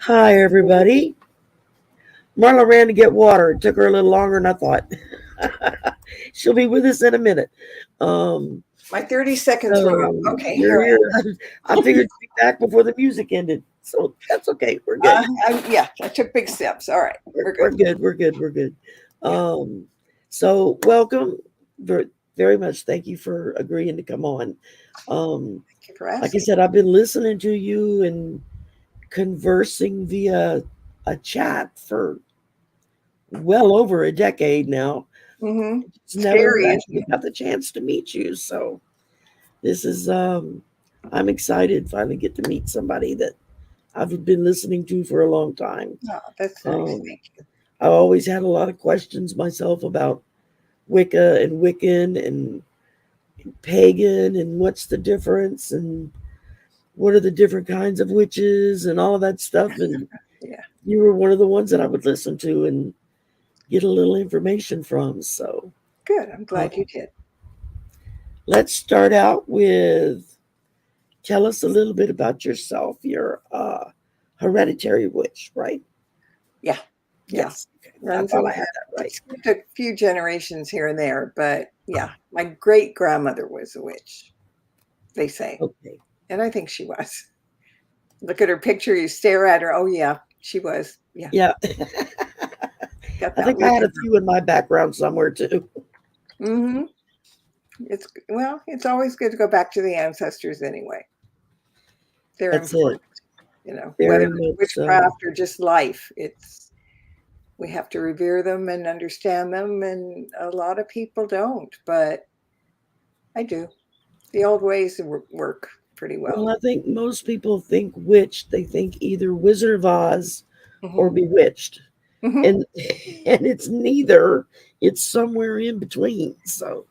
Hi, everybody. Marla ran to get water. It took her a little longer than I thought. She'll be with us in a minute. Um, My 30 seconds were up. so Okay, you're here here. I figured to be back before the music ended. So that's okay. We're I good. am. Yeah, I took big steps. All right, We're, we're we're good. good. We're good. We're good. Yeah, Um, so welcome. Very much. Thank you for agreeing to come on. Um, thank you for like I asking. said, I've been listening to you and conversing via a chat for well over a decade now. Just never Scary, isn't actually it? got the chance to meet you. So this is I'm excited finally get to meet somebody that I've been listening to for a long time. Oh, that's nice. Um Thank you. I always had a lot of questions myself about Wicca and Wiccan and pagan and what's the difference and what are the different kinds of witches and all of that stuff. And Yeah, you were one of the ones that I would listen to and get a little information from. So good. I'm uh, glad you did. let's start out with tell us a little bit about yourself. You're a hereditary witch, right? Yeah, yeah. Yes. Okay. I Runs in thought the I family. had that It right. skipped a few generations here and there, but yeah, my great grandmother was a witch. They say, Okay. and I think she was. Look at her picture. You stare at her. Oh yeah, she was. Yeah, Yeah. got I that think I look had in a few in my background somewhere too. her. It's always good to go back to the ancestors anyway. They're That's it. important, whether Very it's much so. witchcraft or just life. It's we have to revere them and understand them, and a lot of people don't, but I do. The old ways work pretty well. Well, I think most people think witch, they think either Wizard of Oz or Hmm. Bewitched. Hmm. And and it's neither. It's somewhere in between. So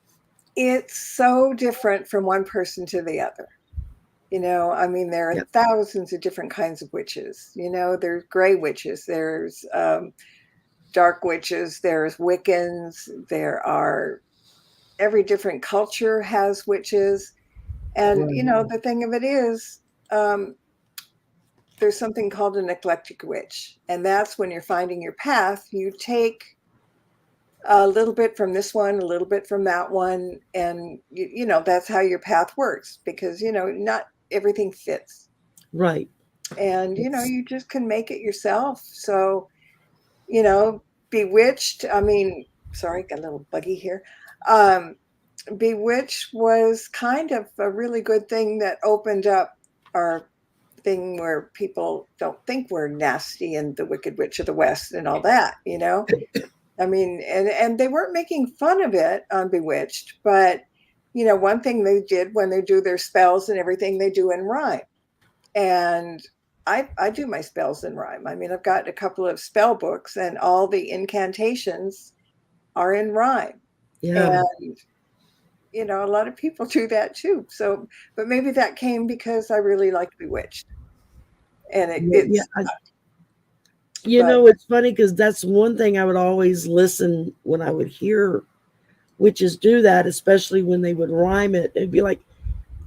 It's so different from one person to the other. I mean, there are yeah. thousands of different kinds of witches. There's gray witches, there's dark witches, there's Wiccans, there are every different culture has witches. And, Right. the thing of it is, um, there's something called an eclectic witch. And that's when you're finding your path, you take a little bit from this one, a little bit from that one. And, that's how your path works because, not everything fits. Right. And, It's you just can make it yourself. So, you know, Bewitched, I mean, sorry, got a little buggy here. Um, Bewitched was kind of a really good thing that opened up our thing where people don't think we're nasty and the Wicked Witch of the West and all that. I mean, and they weren't making fun of it on Bewitched, but one thing they did when they do their spells and everything, they do in rhyme. And I do my spells in rhyme. I mean, I've got a couple of spell books, and all the incantations are in rhyme. yeah. And a lot of people do that too. So, but maybe that came because I really liked Bewitched, and Yeah. but It's funny because that's one thing I would always listen when I would hear witches do that, especially when they would rhyme it. It'd be like,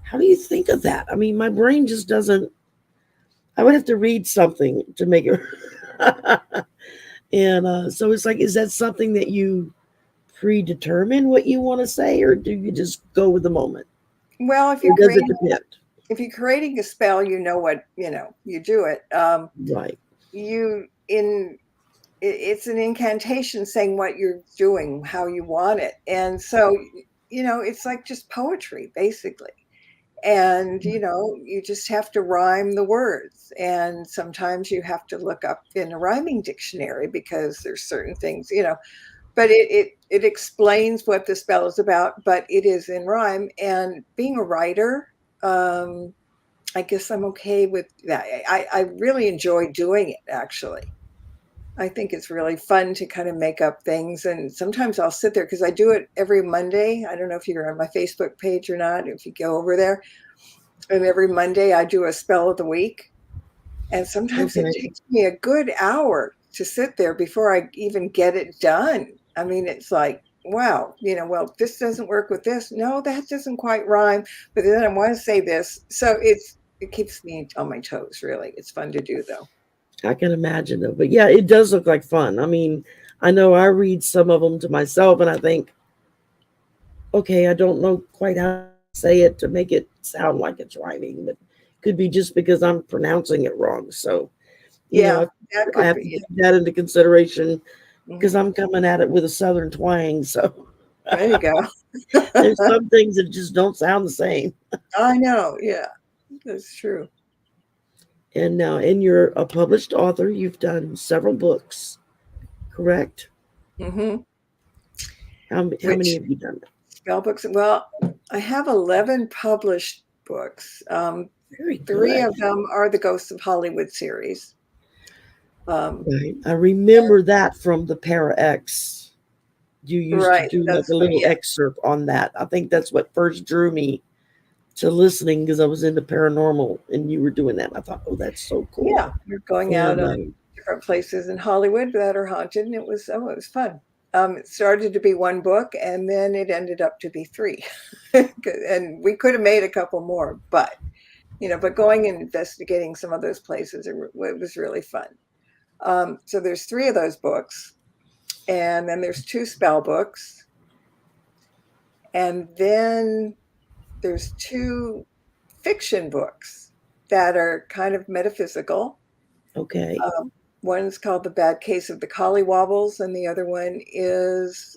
how do you think of that? I mean, my brain just doesn't. I would have to read something to make it. And so it's like, is that something that you predetermine what you want to say, or do you just go with the moment, well, or does it depend? if you're creating a spell, what you do it. Right. You in it's an incantation saying what you're doing, how you want it, and so it's like just poetry basically. And you just have to rhyme the words, and sometimes you have to look up in a rhyming dictionary because there's certain things. But it explains what the spell is about, but it is in rhyme. And being a writer, um I guess I'm okay with that. I really enjoy doing it, actually. I think it's really fun to kind of make up things, and sometimes I'll sit there because I do it every Monday. I don't know if you're on my Facebook page or not, if you go over there. And every Monday I do a spell of the week. And sometimes it Okay. takes me a good hour to sit there before I even get it done. I mean, it's like, wow, well, this doesn't work with this. No, that doesn't quite rhyme. But then I want to say this. So it keeps me on my toes, really. It's fun to do, though. I can imagine though. But yeah, it does look like fun. I mean, I know I read some of them to myself and I think, okay, I don't know quite how to say it to make it sound like it's rhyming, but could be just because I'm pronouncing it wrong. So, Yeah, I, that I could have to be. take that into consideration because Mhm. I'm coming at it with a southern twang. So There you go. there's some things that just don't sound the same. I know. Yeah, that's true. And now, and you're a published author. You've done several books, correct? Hmm. How many Which have you done? spell books? Well, I have 11 published books. Very Three good. of them are the Ghosts of Hollywood series. Um, Right. I remember that from the Para X. You used to right. do like a That's little yeah, excerpt on that. I think that's what first drew me to listening because I was into paranormal and you were doing that. I thought, oh, that's so cool. yeah. We're going out And on different places in Hollywood that are haunted, and it was fun. It started to be one book, and then it ended up to be three, and we could have made a couple more, but but going and investigating some of those places, it was really fun. So there's three of those books, and then there's two spell books, and then there's two fiction books that are kind of metaphysical. okay, One's called The Bad Case of the Collywobbles, and the other one is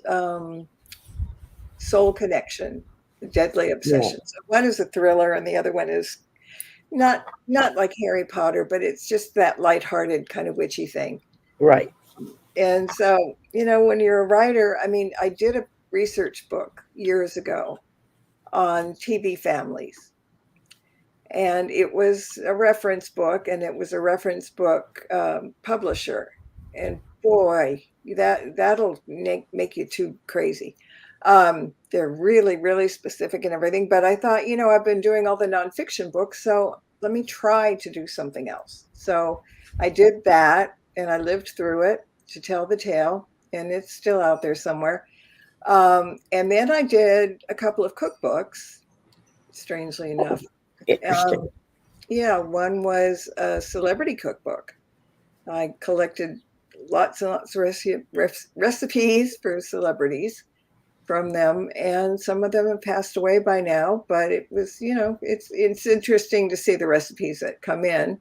Soul Connection, The Deadly yeah, Obsession. So one is a thriller, and the other one is not like Harry Potter, but it's just that lighthearted kind of witchy thing. right. And so, when you're a writer, I mean, I did a research book years ago on TV families. And it was a reference book, and it was a reference book publisher. And boy, that'll make you too crazy. They're really, really specific and everything. But I thought, I've been doing all the nonfiction books, so let me try to do something else. So I did that, and I lived through it to tell the tale, and it's still out there somewhere. And then I did a couple of cookbooks, strangely Oh, enough. Um, interesting. yeah, one was a celebrity cookbook. I collected lots and lots of recipes for celebrities from them, and some of them have passed away by now. But it was, it's interesting to see the recipes that come in.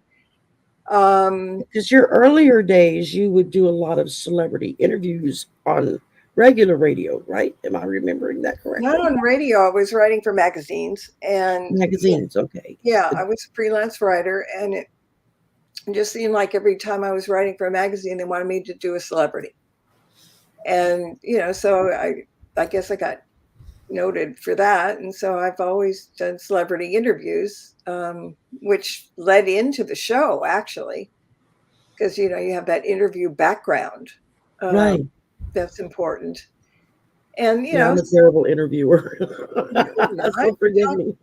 Um, Because your earlier days, you would do a lot of celebrity interviews on regular radio, right? Am I remembering that Not correctly? on radio. I was writing for magazines, and Magazines, okay. yeah, I was a freelance writer, and it just seemed like every time I was writing for a magazine, they wanted me to do a celebrity. And so I guess I got noted for that, and so I've always done celebrity interviews, which led into the show, actually, because you have that interview background. um, Right. that's important. And Yeah, I'm a terrible interviewer. no, you're not. So forgive me.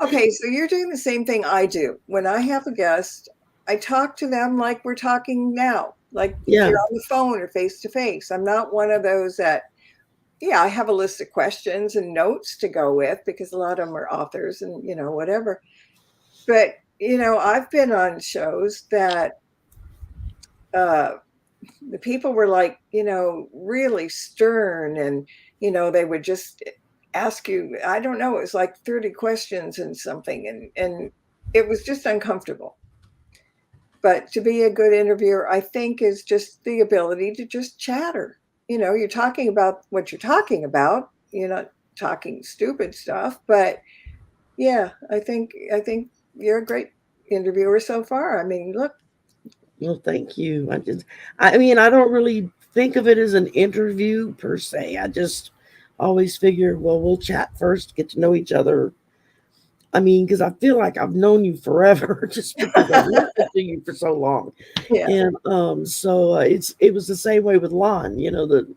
Okay, so you're doing the same thing I do. When I have a guest, I talk to them like we're talking now, like if Yeah, you're on the phone or face to face. I'm not one of those that, yeah, I have a list of questions and notes to go with because a lot of them are authors and, whatever. But, I've been on shows that uh, the people were like, really stern, and, they would just ask you, I don't know, it was like 30 questions and something. And it was just uncomfortable. But to be a good interviewer, I think, is just the ability to just chatter. You're talking about what you're talking about. You're not talking stupid stuff, but yeah, I think you're a great interviewer so far. I mean, look, well, thank you. I mean, I don't really think of it as an interview per se. I just always figure, well, we'll chat first, get to know each other. I mean, because I feel like I've known you forever just because I've listened to you for so long. yeah, And so it was the same way with Lon. The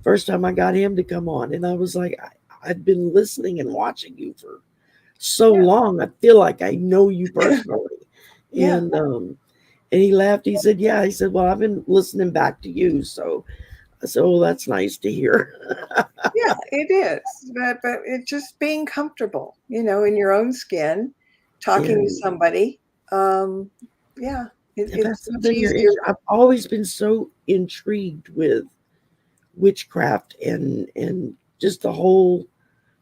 first time I got him to come on, and I was like, I've been listening and watching you for so yeah, long. I feel like I know you personally. yeah, And he laughed. He said, "Yeah." He said, "Well, I've been listening back to you." So I said, "Oh, that's nice to hear." yeah. It is, but it's just being comfortable, in your own skin, talking to And somebody. Um, yeah, If It's that's much something you're easier. I've always been so intrigued with witchcraft and just the whole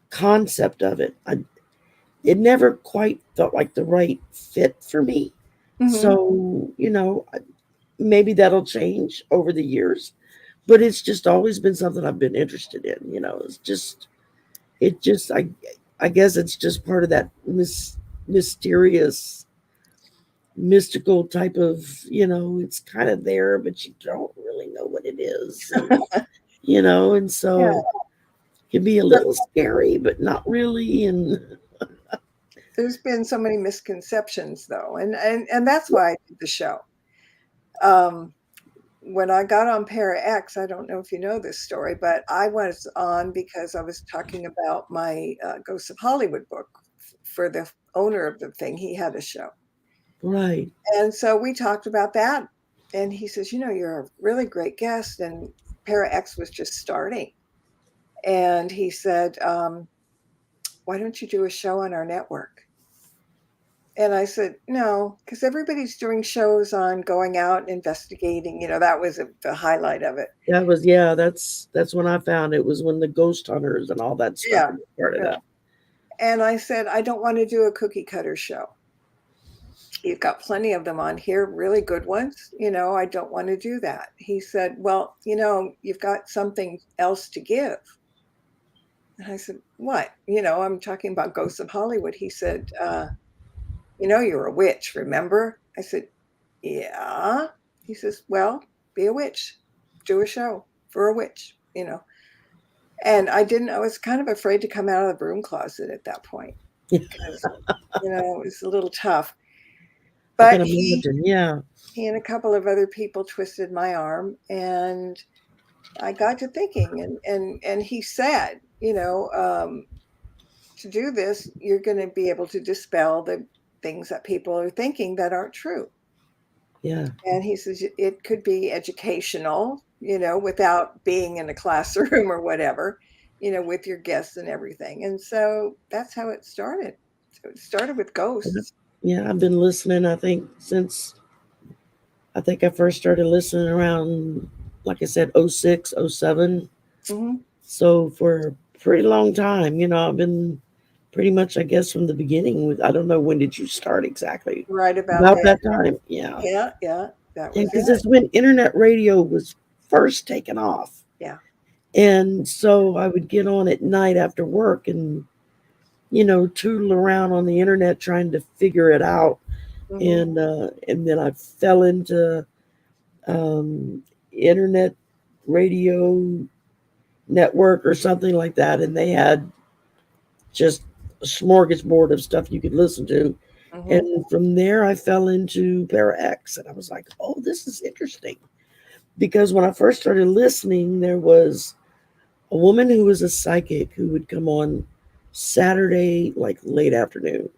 concept of it. It never quite felt like the right fit for me. Mhm. So, maybe that'll change over the years, but it's just always been something I've been interested in. I guess it's just part of that mysterious, mystical type of, it's kind of there, but you don't really know what it is. And Yeah. so it can be a little scary, but not really. And There's been so many misconceptions though, and that's why I did the show. Um, when I got on Para X, I don't know if you know this story, but I was on because I was talking about my Ghosts of Hollywood book for the owner of the thing. He had a show. right. And so we talked about that. And he says, you're a really great guest. And Para X was just starting. And he said, why don't you do a show on our network? And I said, no, because everybody's doing shows on going out and investigating. That was the highlight of it. That's when I found it was when the ghost hunters and all that stuff Yeah. started Yeah. up. And I said, I don't want to do a cookie cutter show. You've got plenty of them on here, really good ones. I don't want to do that. He said, well, you've got something else to give. And I said, what? I'm talking about Ghosts of Hollywood. He said, you're a witch, remember? I said, yeah. He says, well, be a witch, do a show for a witch. And I was kind of afraid to come out of the broom closet at that point because, it was a little tough. I can But imagine. Yeah. he and a couple of other people twisted my arm, and I got to thinking, and he said, to do this, you're going to be able to dispel the things that people are thinking that aren't true. Yeah. And he says it could be educational, without being in a classroom or whatever, with your guests and everything. And so that's how it started. So it started with ghosts. Yeah. I've been listening, I think I first started listening around, like I said, '06, '07. Hmm. So for a pretty long time, I've been pretty much, I guess, from the beginning. I don't know, when did you start exactly? Right about About that. that time. Yeah. Yeah, yeah, that Yeah. was Because it. it's when internet radio was first taken off. Yeah. And so I would get on at night after work and, tootle around on the internet trying to figure it out. Hmm. And then I fell into um, internet radio network or something like that, and they had just a smorgasbord of stuff you could listen to. Hmm. And from there, I fell into Para X, and I was like, "Oh, this is interesting." Because when I first started listening, there was a woman who was a psychic who would come on Saturday, like late afternoon,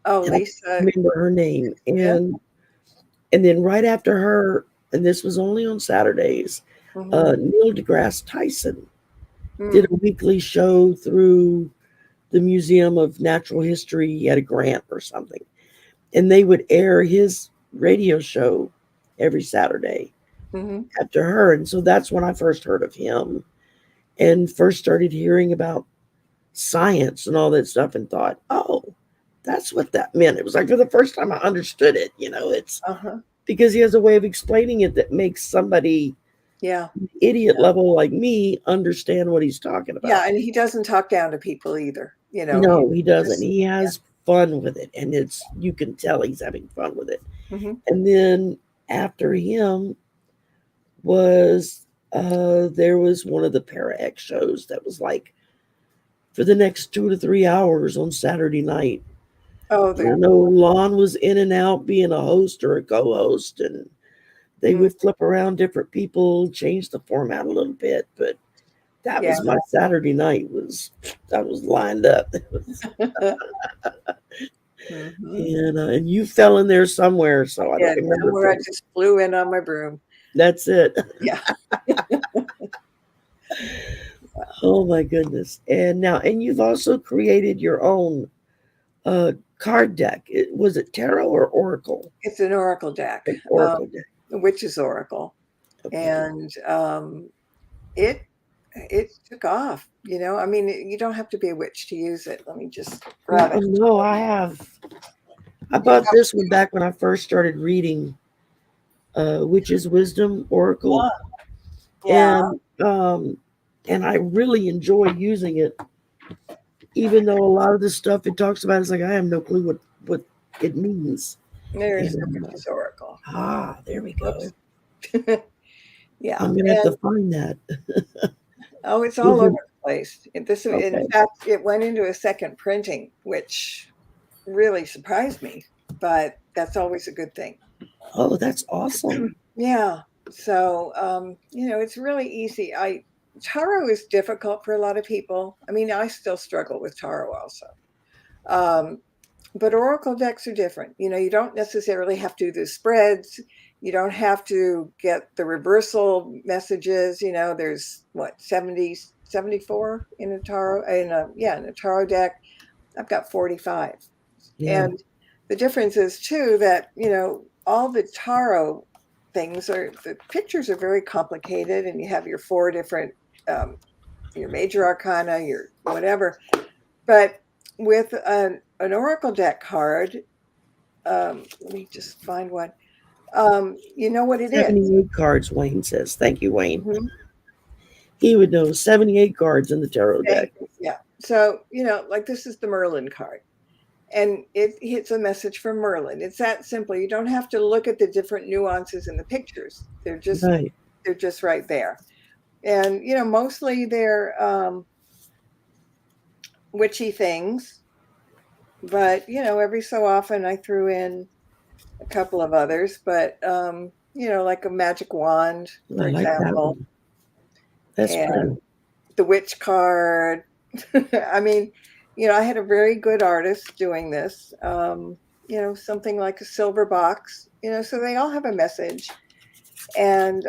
Oh, and I Lisa. can't remember her name. Yeah. And then right after her, and this was only on Saturdays, Hmm. Neil deGrasse Tyson did Mm. a weekly show through the Museum of Natural History. He had a grant or something, and they would air his radio show every Saturday Hmm. after her. And so that's when I first heard of him and first started hearing about science and all that stuff and thought, oh, that's what that meant. It was like for the first time I understood it. It's Uh-huh. because he has a way of explaining it that makes somebody Yeah. idiot level like me understand what he's talking Yeah. about. And he doesn't talk down to people either. He No, he doesn't. just, He has fun with it, and you can tell he's having fun with it. yeah. Hmm. And then after him was there was one of the Para X shows that was like for the next 2 to 3 hours on Saturday night. Oh, And I know Lon was in and out being a host or a co-host, and they mm, would flip around different people, change the format a little bit, but that yeah. was my Saturday night. I was lined up. Hmm. And you fell in there somewhere, so I Yeah. don't remember if Somewhere it I was. just flew in on my broom. That's it. Yeah. Oh my goodness. And you've also created your own card deck. Was it tarot or oracle? It's an oracle deck, An oracle deck. the Witch's Oracle, Okay. and it it took off. I mean, you don't have to be a witch to use it. Let me just grab it. No, I have. I bought this one back when I first started reading Witch's Wisdom Oracle, Yeah, and I really enjoy using it. Even though a lot of the stuff it talks about is like I have no clue what it means. there's the And, Witch's Oracle. there we go. Yeah, I'm gonna have to find that. oh, it's all over the place. In Okay. fact, it went into a second printing, which really surprised me, but that's always a good thing. Oh, that's awesome. Yeah. So, it's really easy. Tarot is difficult for a lot of people. I mean, I still struggle with tarot also. But oracle decks are different. You don't necessarily have to do the spreads. You don't have to get the reversal messages. There's what, 70, 74 in a tarot, in a tarot deck. I've got 45. Yeah. And the difference is too that, all the tarot things the pictures are very complicated, and you have your 4 different, your major arcana, your whatever. But with an oracle deck card, let me just find one. You know what it is. 78 cards, Wayne says. Thank you, Wayne. Mhm. He would know 78 cards in the tarot deck. Yeah. So, like this is the Merlin card. And it hits a message from Merlin. It's that simple. You don't have to look at the different nuances in the pictures. They're just Right. right there. And mostly they're witchy things. But every so often I threw in a couple of others. But like a magic wand, for I like that example. one. That's And pretty. the witch card. I mean, I had a very good artist doing this. Something like a silver box. So they all have a message, and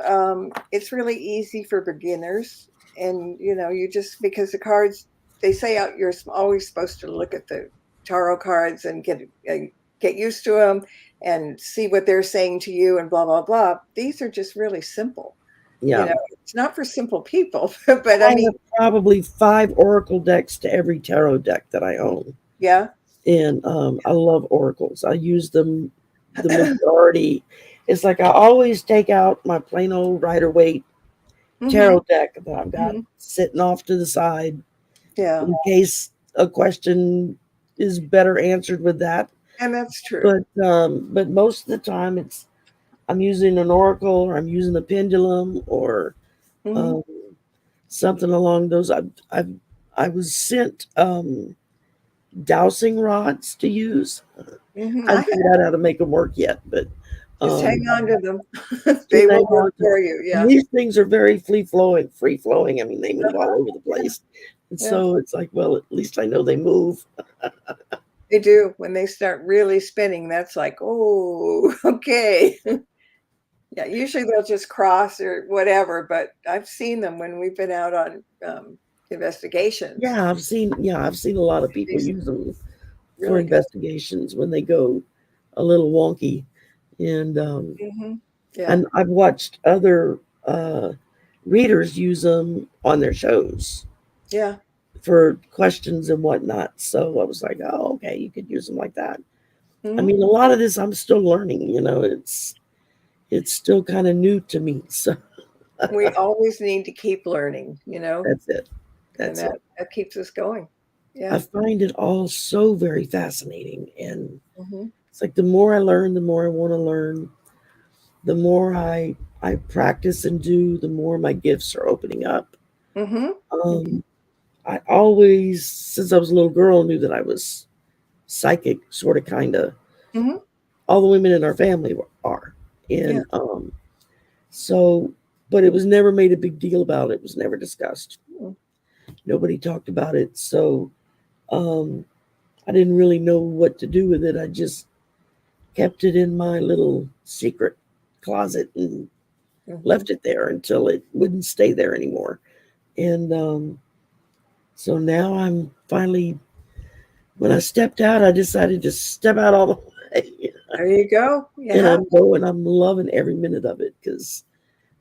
it's really easy for beginners. And you just, because the cards, they say you're always supposed to look at the tarot cards and get used to them and see what they're saying to you and blah blah blah. These are just really simple. Yeah. It's not for simple people, but I I mean, have probably 5 oracle decks to every tarot deck that I own. yeah. And I love oracles. I use them the majority. It's like I always take out my plain old Rider-Waite tarot deck that I've got sitting off to the side. Yeah. In case a question is better answered with that. And that's true. But most of the time I'm using an oracle, or I'm using a pendulum, or something along those. I was sent dowsing rods to use. I figured out how to make them work yet, but just hang on to them. They will work for you. Yeah. And these things are very free flowing. I mean, they move all over the place. And so it's like, well, at least I know they move. They do. When they start really spinning, that's like, oh, okay. Yeah, usually they'll just cross or whatever, but I've seen them when we've been out on investigations. Yeah, I've seen a lot of people use them for investigations when they go a little wonky. And and I've watched other readers use them on their shows. Yeah. For questions and whatnot. So I was like, oh, okay, you could use them like that. I mean, a lot of this I'm still learning, it's still kind of new to me. So we always need to keep learning, That's it. That keeps us going. Yeah. I find it all so very fascinating. And it's like the more I learn, the more I want to learn. The more I practice and do, the more my gifts are opening up. I always, since I was a little girl, knew that I was psychic, sort of, kind of. All the women in our family are. And so, but it was never made a big deal about it. It was never discussed. Nobody talked about it. So I didn't really know what to do with it. I just kept it in my little secret closet and left it there until it wouldn't stay there anymore. And so now I'm finally when I stepped out, I decided to step out all the way. There you go. And Yeah. I'm going, I'm loving every minute of it because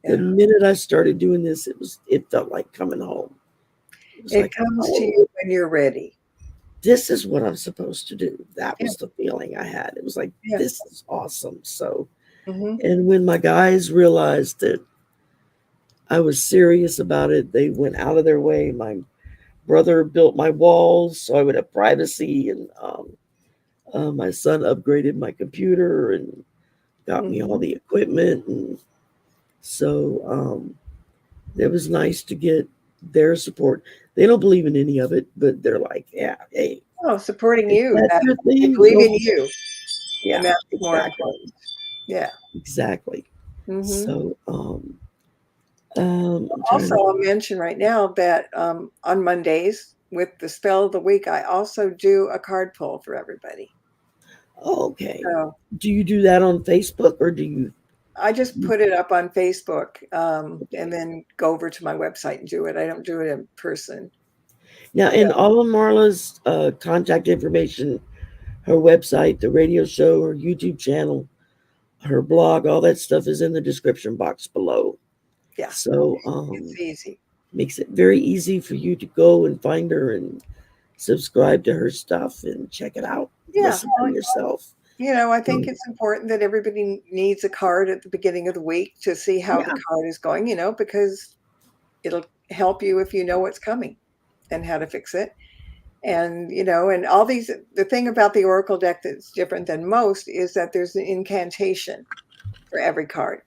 the Yeah. minute I started doing this, it felt like coming home. It was It like, comes to oh, you when you're ready. this is what I'm supposed to do. That Yeah. was the feeling I had. It was like, Yeah. this is awesome. So, Hmm. and when my guys realized that I was serious about it, they went out of their way. My brother built my walls so I would have privacy, and my son upgraded my computer and got me all Hmm. the equipment. And so it was nice to get their support. They don't believe in any of it, but they're like, yeah, hey, Oh, supporting if you. that's That your they thing, believe go. in you, and Yeah, that's more exactly. important. Yeah. Exactly. Hmm. So, I'm trying Also, to, I'll mention right now that on Mondays with the spell of the week, I also do a card pull for everybody. oh, okay. So Do you do that on Facebook or do you? I just put it up on Facebook, and Okay. then go over to my website and do it. I don't do it in person. Now, So, in all of Marla's contact information, her website, the radio show, her YouTube channel, her blog, all that stuff is in the description box below. yeah, So, it's easy. makes it very easy for you to go and find her and subscribe to her stuff and check it out. Yeah. Listen for yourself. I think Um, it's important that everybody needs a card at the beginning of the week to see how the yeah, card is going, because it'll help you if you know what's coming and how to fix it. And, and all these, the thing about the Oracle deck that's different than most is that there's an incantation for every card.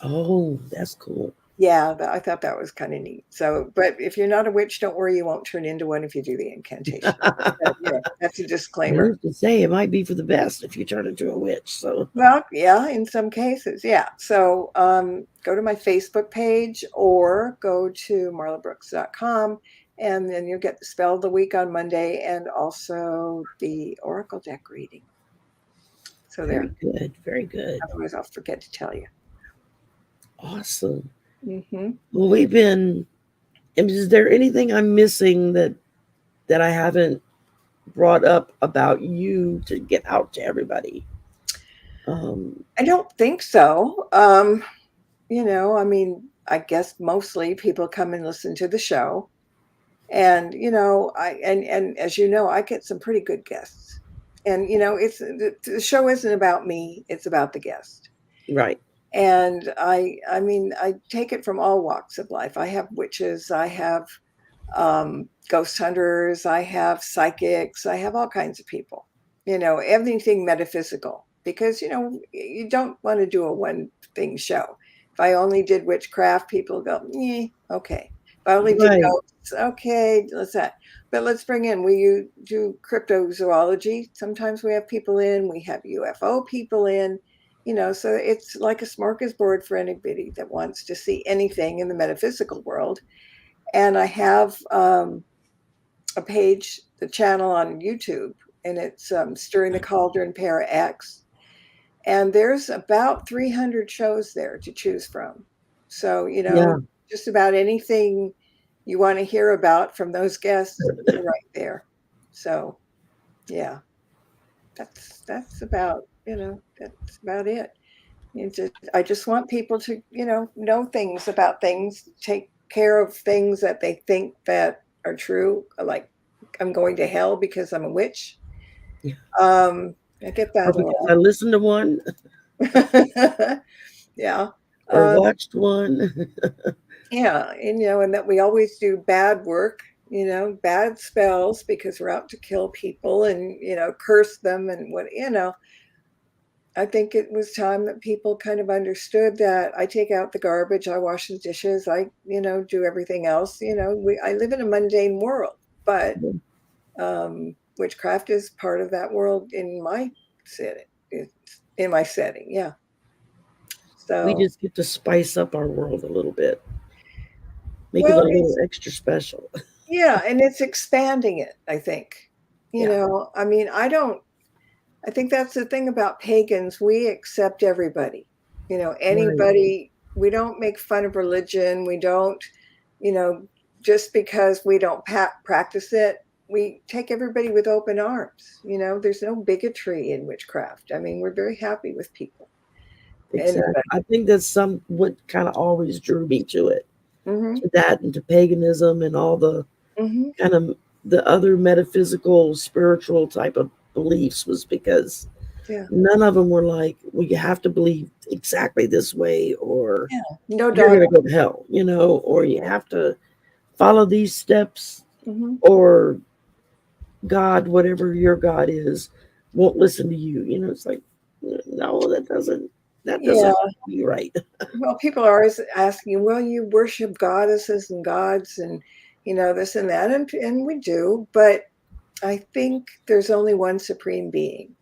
oh, that's cool. Yeah, I thought that was kind of neat. So, but if you're not a witch, don't worry, you won't turn into one if you do the incantation. But, that's a disclaimer. Who's to say it might be for the best if you turn into a witch? So, Well, yeah, in some cases, yeah. So go to my Facebook page or go to marlabrooks.com, and then you'll get the spell of the week on Monday and also the Oracle deck reading. So very there. good. Very good. Otherwise, I'll forget to tell you. Awesome. Hmm. Well, we've been. Is there anything I'm missing that I haven't brought up about you to get out to everybody? Um, I don't think so. I mean, I guess mostly people come and listen to the show. And and as you know, I get some pretty good guests. And it's the show isn't about me, it's about the guest. right. And I mean, I take it from all walks of life. I have witches, I have ghost hunters, I have psychics, I have all kinds of people. Everything metaphysical, because you don't want to do a one thing show. If I only did witchcraft, people go, okay. If I only did Right. ghosts, okay, let's that. But let's bring in, do cryptozoology. Sometimes we have people in, we have UFO people in, so it's like a smorgasbord for anybody that wants to see anything in the metaphysical world. And I have a page, the channel on YouTube, and it's Stirring the Cauldron Para X. And there's about 300 shows there to choose from. So, Yeah. just about anything you want to hear about from those guests, they're right there. So, yeah, that's about it. I just want people to, know things about things, take care of things that they think that are true, like I'm going to hell because I'm a witch. Yeah. I get that Or a because I listened to one lot. Yeah. or Um, watched one. yeah. And, and that we always do bad work, bad spells because we're out to kill people and, curse them and what. I think it was time that people kind of understood that I take out the garbage, I wash the dishes, I, do everything else. I live in a mundane world, but witchcraft is part of that world in my setting. In my setting, yeah. We So, just get to spice up our world a little bit, make it a well, little it's extra special. yeah, and it's expanding it, I think. Yeah. I mean, I think that's the thing about pagans. We accept everybody, Right. anybody. We don't make fun of religion. We don't, you know, just because we don't practice it, we take everybody with open arms. There's no bigotry in witchcraft. I mean, we're very happy with people. Exactly. Anybody. I think that's what kind of always drew me to it, Mm-hmm. to that and to paganism and all the Mm-hmm. kind of the other metaphysical, spiritual type of beliefs, was because Yeah. none of them were like, well, you have to believe exactly this way, or Yeah. No you're dog. going to go to hell, or you have to follow these steps, Mm-hmm. or God, whatever your God is, won't listen to you. It's like, no, that doesn't Yeah. be right. Well, people are always asking, well, you worship goddesses and gods and, this and that. And we do. But I think there's only one supreme being.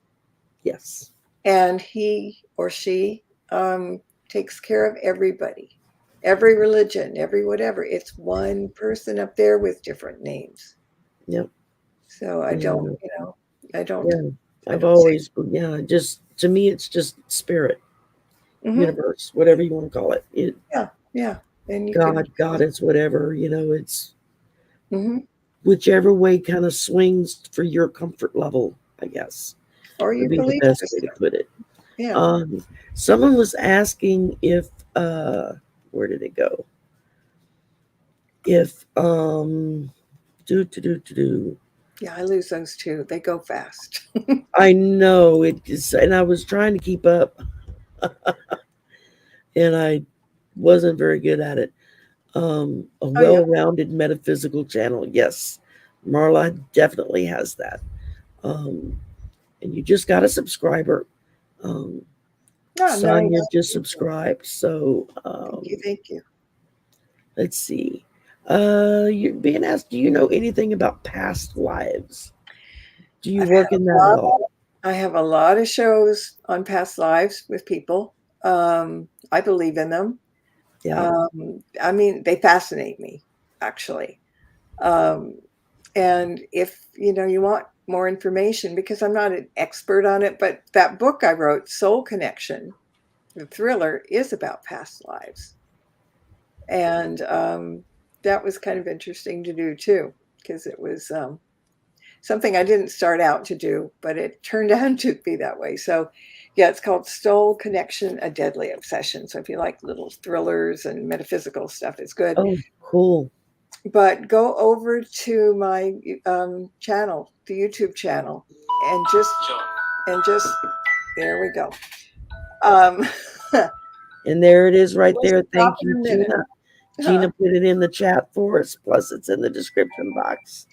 Yes. And he or she takes care of everybody, every religion, every whatever. It's one person up there with different names. Yep. So I don't, Yeah. I don't, Yeah. I I've don't say. always, yeah, just to me, it's just spirit, Hmm. universe, whatever you want to call it. Yeah, yeah. And you can, God, goddess, whatever, it's hmm, whichever way kind of swings for your comfort level, I guess, or would your be the belief best way to system. put it. Yeah. Um, Someone was asking if, where did it go? If, do. Yeah, I lose those too. They go fast. I know it is, and I was trying to keep up, and I wasn't very good at it. A Oh yeah. well-rounded metaphysical channel. Yes, Marla definitely has that. Um, and you just got a subscriber. Um, Oh, Sonia nice. just subscribed. So Thank you. Thank you. let's see. You're being asked, do you know anything about past lives? Do you I've work had in a that at lot. all? I have a lot of shows on past lives with people. I believe in them. Yeah. I mean, they fascinate me, actually. Um, and if you want more information, because I'm not an expert on it, but that book I wrote, Soul Connection, the thriller, is about past lives, and that was kind of interesting to do too, because it was something I didn't start out to do, but it turned out to be that way. So, yeah, it's called Soul Connection: A Deadly Obsession. So if you like little thrillers and metaphysical stuff, it's good. Oh, cool. But go over to my channel, the YouTube channel, and just there we go. Um, And there it is right we'll there. stop Thank in you, a minute. Gina. Huh. Gina put it in the chat for us. Plus, it's in the description box.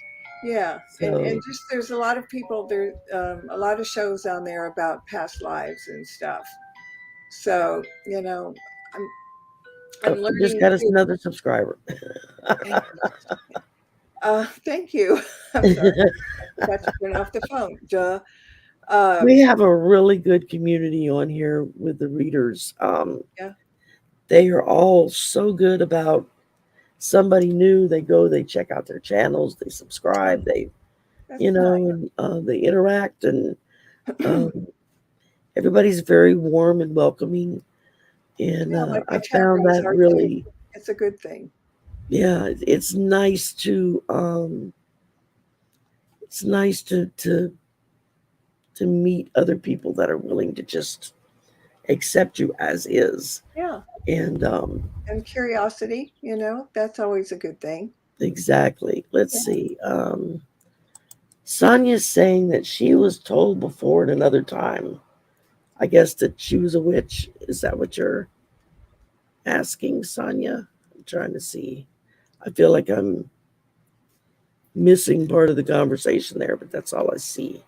Yeah, and So, just there's a lot of people there, a lot of shows on there about past lives and stuff. So I'm oh, I'm we just learning got us too. another subscriber. Thank you. Thank you. I'm sorry. I forgot to turn off the phone. Duh. We Um, have a really good community on here with the readers. yeah, They are all so good about somebody new. They go, they check out their channels, they subscribe, they, that's and they interact, and nice. um, everybody's very warm and welcoming. And Yeah, like my I chat found rooms that are too. really, It's a good thing. yeah, it's nice to meet other people that are willing to just accept you as is. Yeah. And And curiosity, that's always a good thing. exactly. Let's Yeah. see. Sonia's saying that she was told before at another time, I guess, that she was a witch. Is that what you're asking, Sonia? I'm trying to see. I feel like I'm missing part of the conversation there, but that's all I see.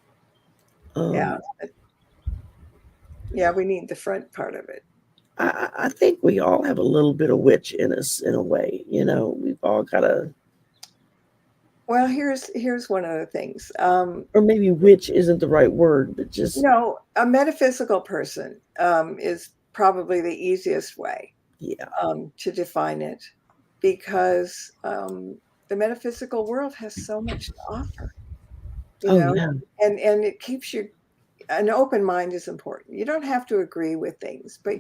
Yeah. Um, Yeah, we need the front part of it. I think we all have a little bit of witch in us in a way. We've all got a, Well, here's one of the things. or maybe witch isn't the right word, but just, No, a metaphysical person is probably the easiest way yeah. to define it, because the metaphysical world has so much to offer, you Oh, know, yeah. and it keeps you. An open mind is important. You don't have to agree with things, but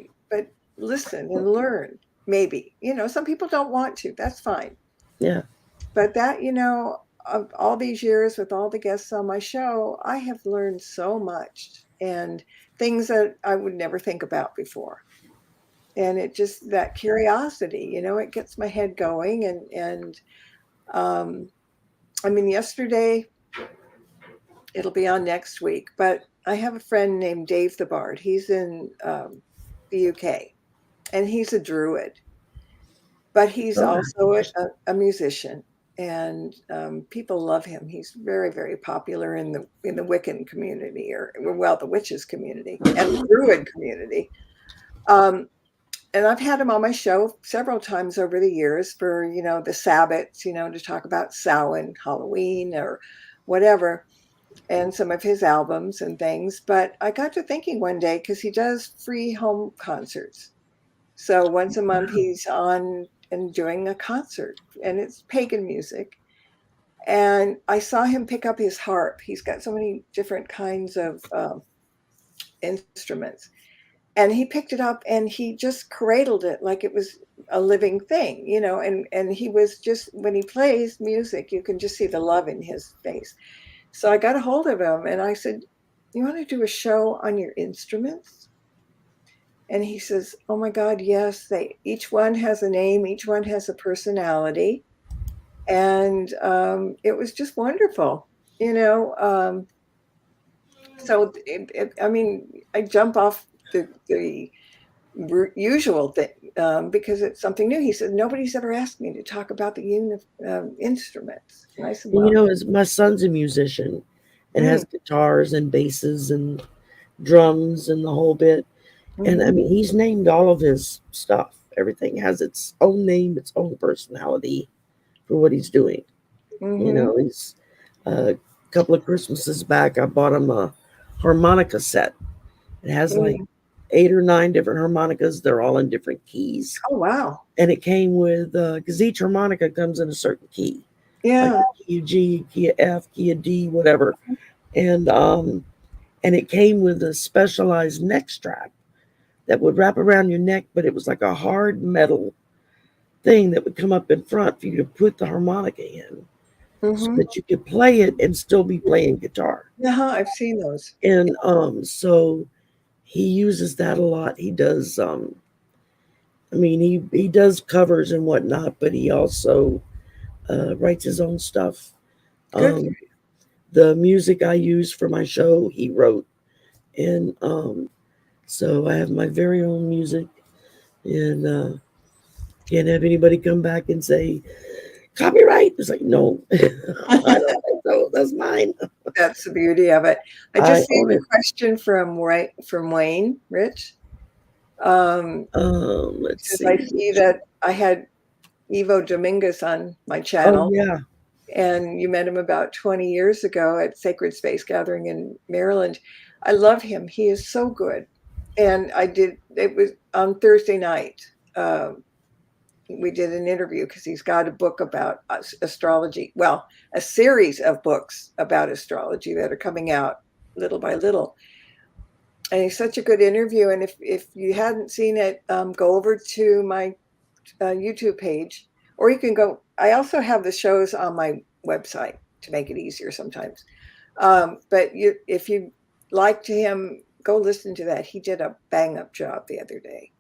listen and learn. Maybe some people don't want to. That's fine. Yeah. But that of all these years with all the guests on my show, I have learned so much, and things that I would never think about before. And it just, that curiosity, it gets my head going. Um, I mean, yesterday, it'll be on next week, but I have a friend named Dave the Bard. He's in the UK, and he's a druid, but he's Oh, also a musician, and people love him. He's very, very popular in the Wiccan community, or well, the witches community and the druid community. Um, and I've had him on my show several times over the years for the Sabbats, to talk about Samhain, Halloween, or whatever, and some of his albums and things. But I got to thinking one day, because he does free home concerts. So once a month he's on and doing a concert, and it's pagan music. And I saw him pick up his harp. He's got so many different kinds of instruments. And he picked it up and he just cradled it like it was a living thing, and he was just, when he plays music, you can just see the love in his face. So I got a hold of him and I said, "You want to do a show on your instruments?" And he says, "Oh my God, yes. Each one has a name, each one has a personality." And it was just wonderful, so I mean, I jump off the usual thing, because it's something new. He said, "Nobody's ever asked me to talk about the instruments." And I said, "Well, my son's a musician and mm, has guitars and basses and drums and the whole bit. And I mhm, mean, he's named all of his stuff. Everything has its own name, its own personality for what he's doing. mhm, He's a couple of Christmases back, I bought him a harmonica set. It has like mm. 8 or 9 different harmonicas. They're all in different keys. Oh, wow. And it came with, because each harmonica comes in a certain key, like Yeah. a key of G, key of F, key of D, whatever. And it came with a specialized neck strap that would wrap around your neck, but it was like a hard metal thing that would come up in front for you to put the harmonica in so Mhm. that you could play it and still be playing guitar. Uh-huh, I've seen those. And so he uses that a lot. He does I mean he does covers and whatnot, but he also writes his own stuff. Good. Um the music I use for my show he wrote. And so I have my very own music, and can't have anybody come back and say copyright. It's like, no, I don't think so. That's mine. That's the beauty of it. I I just see own a it. question from Wayne Rich. Let's Says, "I see. see that I had Ivo Dominguez on my Oh channel, yeah. and you met him about 20 years ago at Sacred Space Gathering in Maryland." I love him. He is so good. And it was on Thursday night. We did an interview because he's got a book about astrology. Well, a series of books about astrology that are coming out little by little. And he's such a good interview. And if you hadn't seen it, go over to my YouTube page, or you can go. I also have the shows on my website to make it easier sometimes. But if you liked him, go listen to that. He did a bang up job the other day.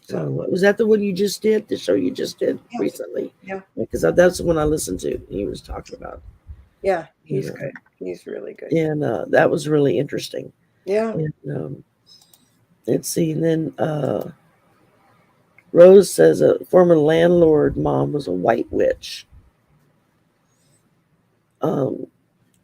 So Was that the one you just did? The show you just did yeah, recently? yeah, Because that's the one I listened to. He was talking about, yeah. you He's know, good. He's really good. and that was really interesting. Yeah. And let's see. And then Rose says a former landlord mom was a white witch. Um,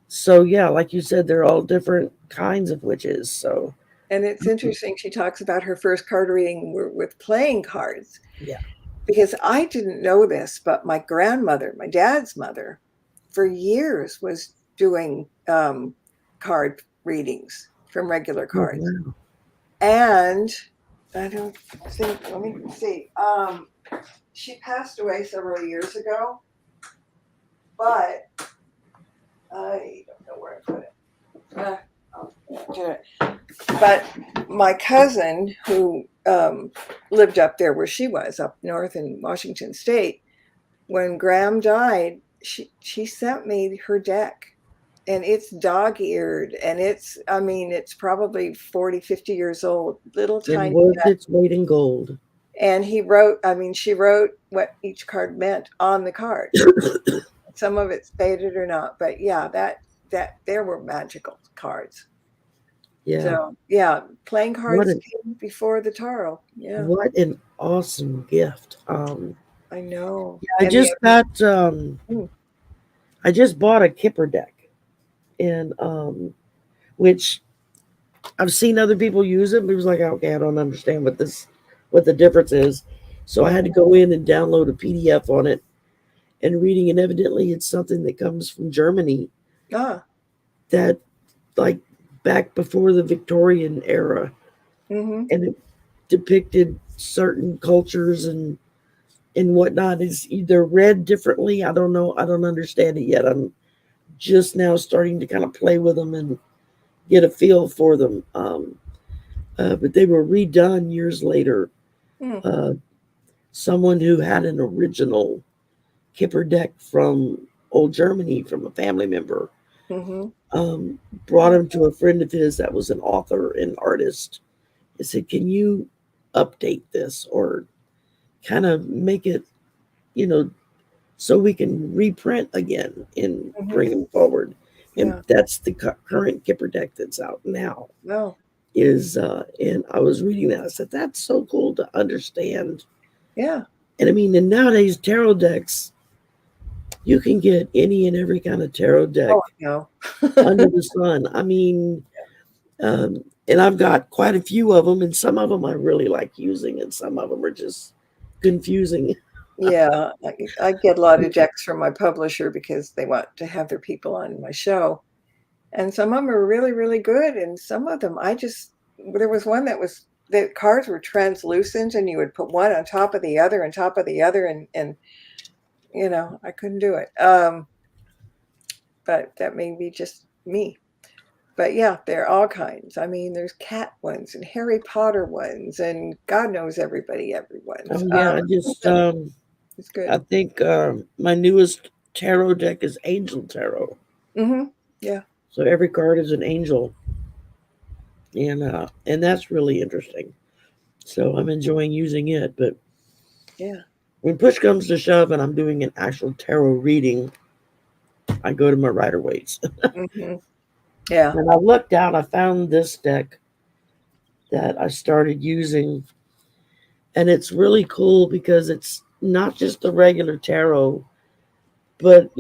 so yeah, like you said, they're all different kinds of witches. So And it's interesting. She talks about her first card reading with playing cards, yeah. because I didn't know this, but my grandmother, my dad's mother, for years was doing card readings from regular Oh cards. wow. And I don't think, let me see. She passed away several years ago, but I don't know where I put it. I'll do it. But my cousin, who lived up there where she was, up north in Washington State, when Graham died, she sent me her deck, and it's dog-eared, and it's probably 40, 50 years old, little And tiny worth deck. its weight in gold. And she wrote what each card meant on the card. Some of it's faded or not, but yeah, that there were magical cards. Yeah. So yeah, playing What cards an came before the tarot. Yeah, what an awesome gift. I know. Yeah, And the mm, I just bought a Kipper deck, and which I've seen other people use it, but it was like, okay, I don't understand what the difference is. So I had to go in and download a PDF on it and reading, and evidently it's something that comes from Germany, ah, that, like, back before the Victorian era, mm-hmm, and it depicted certain cultures and whatnot. Is either read differently. I don't know. I don't understand it yet. I'm just now starting to kind of play with them and get a feel for them. But they were redone years later. mm, Uh, Someone who had an original Kipper deck from old Germany from a family member, mm-hmm. um, brought him to a friend of his that was an author and artist. He said, "Can you update this or kind of make it, you know, so we can reprint again and Mm-hmm. bring them forward?" And Yeah. that's the current Kipper deck that's out now. No. And I was reading that. I said, that's so cool to understand. Yeah. And I mean, and nowadays tarot decks, you can get any and every kind of tarot deck Oh, no. under the sun. I mean, and I've got quite a few of them, and some of them I really like using, and some of them are just confusing. Yeah, I get a lot of decks from my publisher because they want to have their people on my show. And some of them are really, really good. And some of them, there was one the cards were translucent, and you would put one on top of the other, on top of the other. And I couldn't do it. But that may be just me. But yeah, there are all kinds. I mean, there's cat ones and Harry Potter ones, and God knows everyone's. Oh yeah, It's I good. think my newest tarot deck is Angel Tarot. Hmm. Yeah. So every card is an angel, and that's really interesting. So I'm enjoying using it. But Yeah. when push comes to shove and I'm doing an actual tarot reading, I go to my Rider Waite. Hmm. Yeah. And I looked out, I found this deck that I started using, and it's really cool because it's not just the regular tarot, but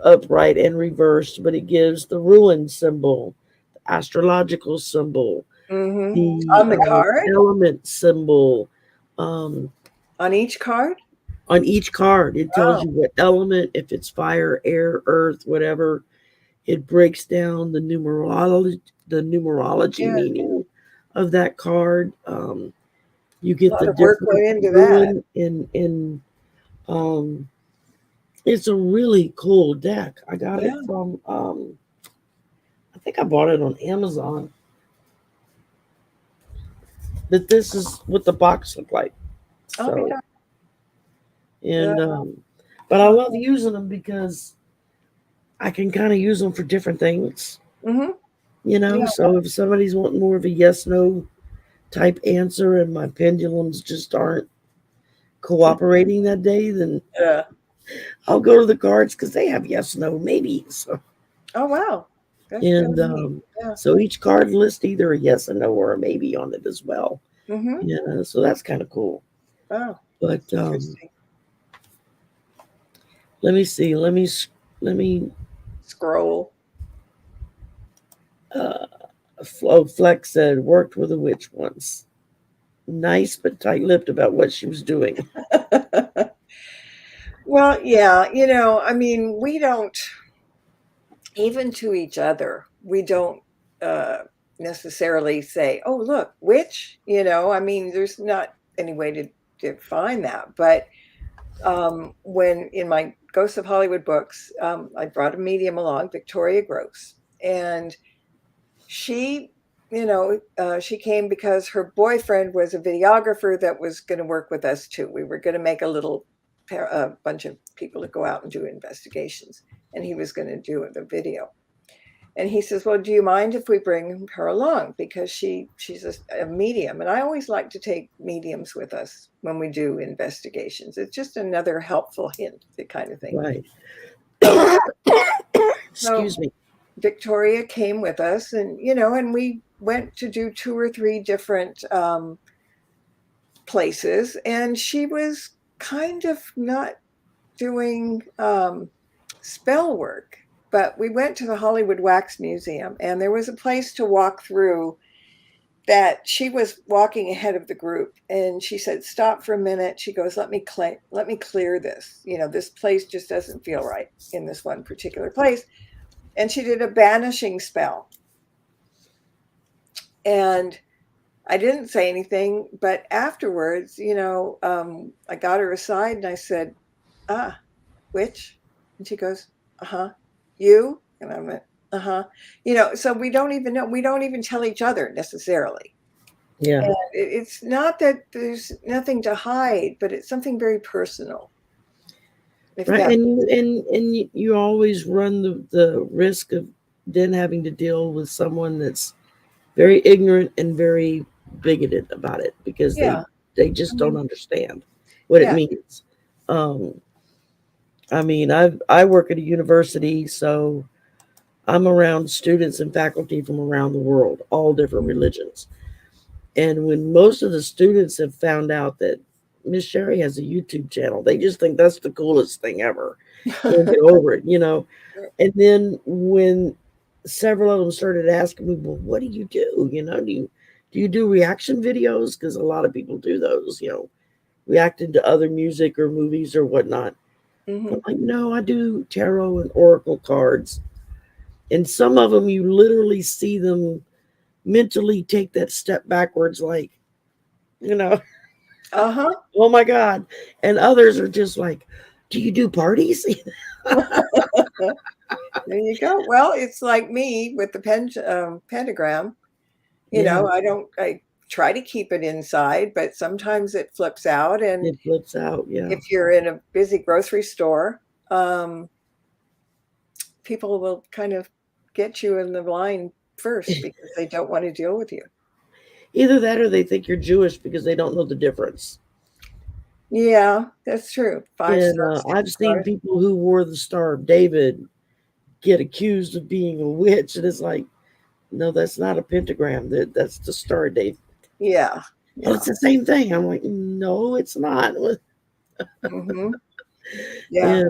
upright and reversed, but it gives the ruin symbol, the astrological symbol, Hmm. the On the card? element symbol. Um, On each card? on each card, it tells Oh, you what element, if it's fire, air, earth, whatever. It breaks down the numerology yeah. meaning of that card. You A get lot the of work different went into that. ruin in um it's a really cool deck. I got it Yeah. from I think I bought it on Amazon. But this is what the box looked like. Oh, So, yeah. Yeah. and but I Huh. love using them because I can kind of use them for different things. Hmm. Yeah. So if somebody's wanting more of a yes no type answer and my pendulums just aren't cooperating that day, then Yeah. I'll go to the cards because they have yes no maybe. So, Oh, wow. That's and really neat. Yeah. so each card lists either a yes and no or a maybe on it as well. Hmm. Yeah, so that's kind of cool. Wow. But That's interesting. let me see. Let me. Scroll. Uh, Flo Flex said worked with a witch once. Nice but tight-lipped about what she was doing. Well, yeah, I mean, we don't, even to each other, we don't uh, necessarily say, oh, look, witch, I mean, there's not any way to define that. But when in my Ghosts of Hollywood books, I brought a medium along, Victoria Gross, and she, she came because her boyfriend was a videographer that was going to work with us too. We were going to make a little a bunch of people to go out and do investigations, and he was going to do the video. And he says, well, do you mind if we bring her along? Because she's a medium. And I always like to take mediums with us when we do investigations. It's just another helpful hint, the kind of thing. Right. So, Excuse me. Victoria came with us, and, and we went to do 2 or 3 different places. And she was kind of not doing spell work. But we went to the Hollywood Wax Museum, and there was a place to walk through that she was walking ahead of the group. And she said, stop for a minute. She goes, let me clear this. This place just doesn't feel right in this one particular place. And she did a banishing spell. And I didn't say anything, but afterwards, I got her aside and I said, witch? And she goes, uh-huh. You? And I went, uh-huh. So we don't even know. We don't even tell each other necessarily. Yeah. And it's not that there's nothing to hide, but it's something very personal. Right. And you always run the risk of then having to deal with someone that's very ignorant and very bigoted about it, because they just don't understand what it means. I mean, I work at a university, so I'm around students and faculty from around the world, all different religions. And when most of the students have found out that Miss Sherry has a YouTube channel, they just think that's the coolest thing ever. Can't get over it, And then when several of them started asking me, well, what do you do? Do you do reaction videos? Because a lot of people do those, reacting to other music or movies or whatnot. Mm-hmm. I'm like, no, I do tarot and oracle cards. And some of them, you literally see them mentally take that step backwards, like, uh-huh. Oh my God. And others are just like, do you do parties? There you go. Well, it's like me with the pentagram. I try to keep it inside, but sometimes it flips out. And it flips out, yeah. If you're in a busy grocery store, people will kind of get you in the line first because they don't want to deal with you. Either that or they think you're Jewish because they don't know the difference. Yeah, that's true. I've seen people who wore the Star of David get accused of being a witch, and it's like, no, that's not a pentagram. That's the Star of David. Yeah. Well, it's the same thing. I'm like, no, it's not. Mm-hmm. Yeah.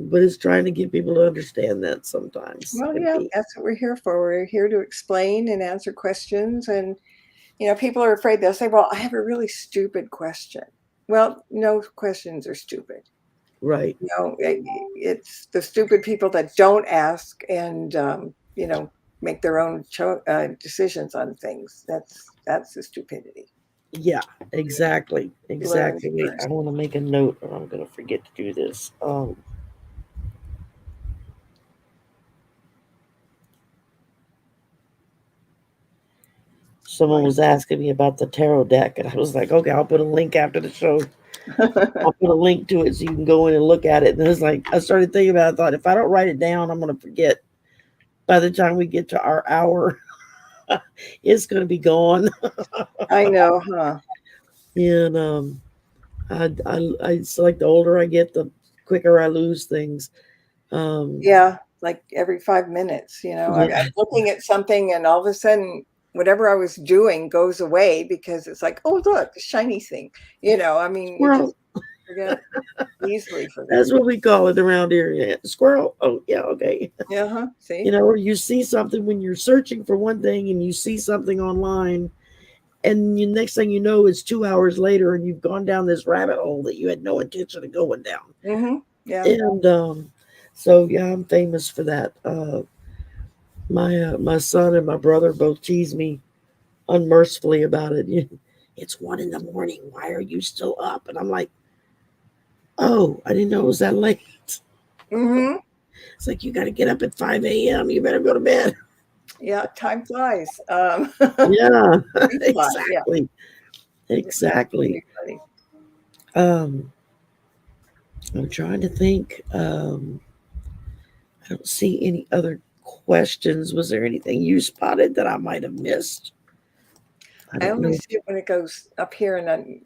But it's trying to get people to understand that sometimes. Well, yeah, that's what we're here for. We're here to explain and answer questions. And, people are afraid. They'll say, well, I have a really stupid question. Well, no questions are stupid. Right. It's the stupid people that don't ask and, make their own decisions on things. That's the stupidity. Yeah, exactly. Wait, I want to make a note or I'm going to forget to do this. Someone was asking me about the tarot deck, and I was like, okay, I'll put a link after the show. I'll put a link to it so you can go in and look at it. And it's like, I started thinking about it. I thought, if I don't write it down, I'm going to forget. By the time we get to our hour, it's going to be gone. I know, huh? And it's like the older I get, the quicker I lose things. Yeah, like every 5 minutes, I'm looking at something and all of a sudden whatever I was doing goes away because it's like, oh, look, the shiny thing. Squirrel. Forget easily for that. That's what we call it around here. Yeah. Squirrel. Oh, yeah, okay. Yeah, see? Or you see something when you're searching for one thing and you see something online, and the next thing you know, it's 2 hours later and you've gone down this rabbit hole that you had no intention of going down. Mm-hmm. Yeah. And so, yeah, I'm famous for that. My son and my brother both tease me unmercifully about it. It's 1 a.m. Why are you still up? And I'm like, oh, I didn't know it was that late. Mm-hmm. It's like, you got to get up at 5 a.m. You better go to bed. Yeah, time flies. Yeah, exactly. Yeah. Exactly. I'm trying to think. I don't see any other questions. Was there anything you spotted that I might have missed? I I don't only know. see it when it goes up here, and then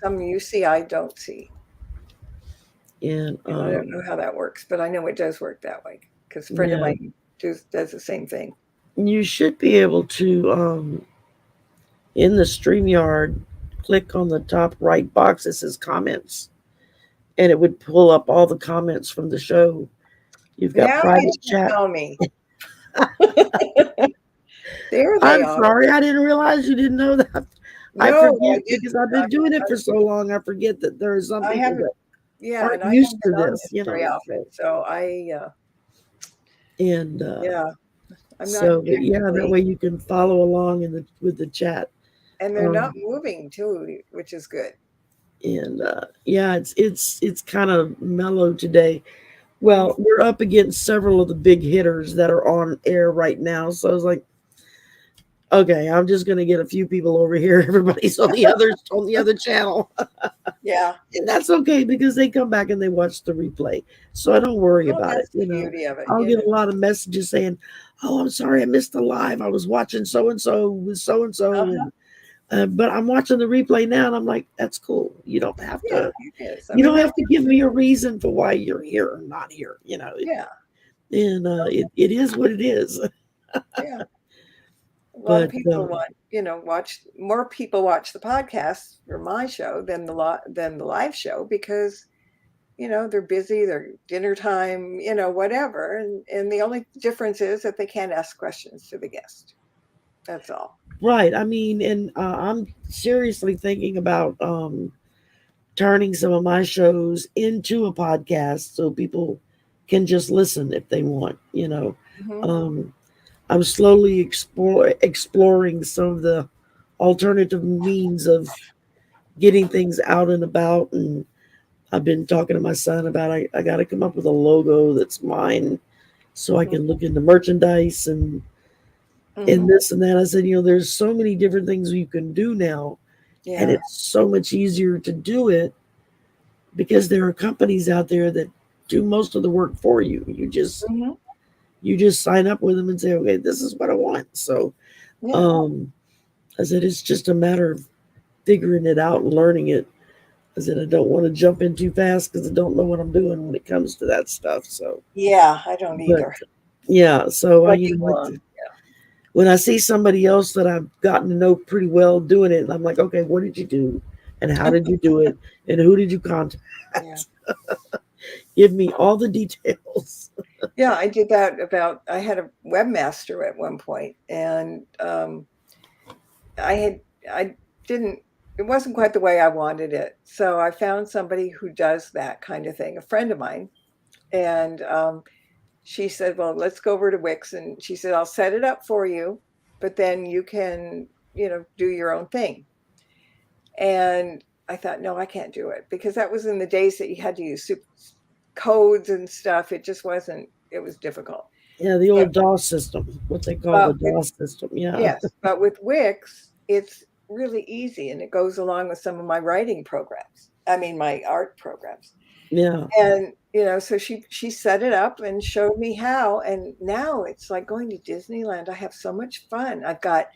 some you see I don't see. And And I don't know how that works, but I know it does work that way because a friend of yeah, mine does the same thing. you should be able to in the StreamYard click on the top right box that says comments, and it would pull up all the comments from the show. You've got Now you private chat. tell me. There they I'm are. sorry, I didn't realize you didn't know that. I No, I forget because didn't. I've been doing it for so long. I forget that there are some I people haven't. that Yeah, aren't and I used haven't to been on this, this very often, So, so and yeah, I'm not so, but yeah, that technically, way you can follow along with the chat. and they're not Um, moving too, which is good. and yeah, it's kind of mellow today. Mhm. Well, we're up against several of the big hitters that are on air right now, so I was like, okay, I'm just gonna get a few people over here. Everybody's on the other channel. Yeah. And that's okay because they come back and they watch the replay. So I don't worry Well, about it. that's the beauty of it, I'll you know. get a lot of messages saying, "Oh, I'm sorry I missed the live. I was watching so and so with so and so, Uh-huh. and but I'm watching the replay now." And I'm like, "That's cool. Yeah, it is. I You mean, don't that's have to give me a reason for why you're here or not here. yeah, And it is what it is." yeah. A lot of But people watch more people watch the podcast for my show than the live show because they're busy, they're dinner time, whatever, and the only difference is that they can't ask questions to the guest. That's all. right, I mean, and I'm seriously thinking about turning some of my shows into a podcast so people can just listen if they want. Hmm. Um, I'm slowly exploring some of the alternative means of getting things out and about. And I've been talking to my son about I got to come up with a logo that's mine so I Hmm. can look into merchandise and Hmm. this and that. I said, there's so many different things you can do now, and Yeah. it's so much easier to do it because there are companies out there that do most of the work for you. Hmm. You just sign up with them and say, okay, this is what I want. So Yeah. um I said it's just a matter of figuring it out and learning it. I said I don't want to jump in too fast because I don't know what I'm doing when it comes to that stuff. So Yeah. I don't but either. yeah, so I But you learn. when I see somebody else that I've gotten to know pretty well doing it, I'm like, okay, what did you do? And how did you do it? And who did you contact? Yeah. Give me all the details. Yeah. I did that I had a webmaster at one point, and I had I didn't it wasn't quite the way I wanted it. So I found somebody who does that kind of thing, a friend of mine. And she said, well, let's go over to Wix. And she said, I'll set it up for you, but then you can, do your own thing. And I thought, no, I can't do it because that was in the days that you had to use codes and stuff. It just wasn't, it was difficult. Yeah, the But, old DOS system, what they call the but with, DOS system. Yeah. yes, but with Wix, it's really easy and it goes along with some of my writing programs. I mean, my art programs. Yeah. And so she set it up and showed me how, and now it's like going to Disneyland. I have so much fun. I've got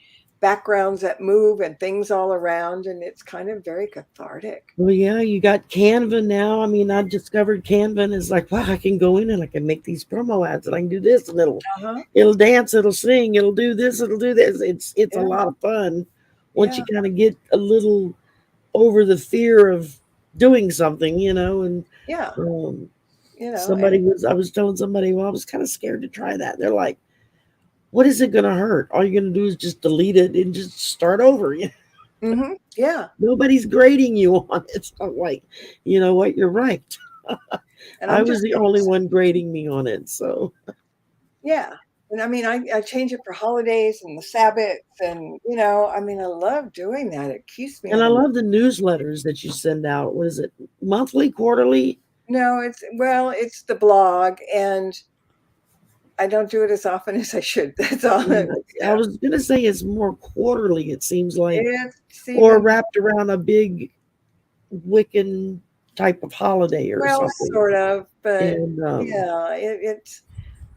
backgrounds that move and things all around, and it's kind of very cathartic. Well, yeah, you got Canva now. I mean, I discovered Canva and it's like, wow, I can go in and I can make these promo ads and I can do this and Uh-huh. it'll dance, it'll sing, it'll do this, it'll do this. It's a Yeah. lot of fun once Yeah. you kind of get a little over the fear of doing something, and Yeah. um, And I was telling somebody, well, I was kind of scared to try that. They're like, what is it going to hurt? All you're going to do is just delete it and just start over. yeah. Nobody's grading you on it. So I'm like, you know what? You're right. And I I'm was just the only one grading me on it. So, yeah. And I mean, I change it for holidays and the Sabbaths, and I mean, I love doing that. It keeps me and on I the. love the newsletters that you send out. What is it? Monthly, quarterly? No, it's the blog, and I don't do it as often as I should. That's all. Yeah, I Yeah. was going to say it's more quarterly, it seems like, It's or even wrapped around a big Wiccan type of holiday or Well, something. sort of, but And yeah, it's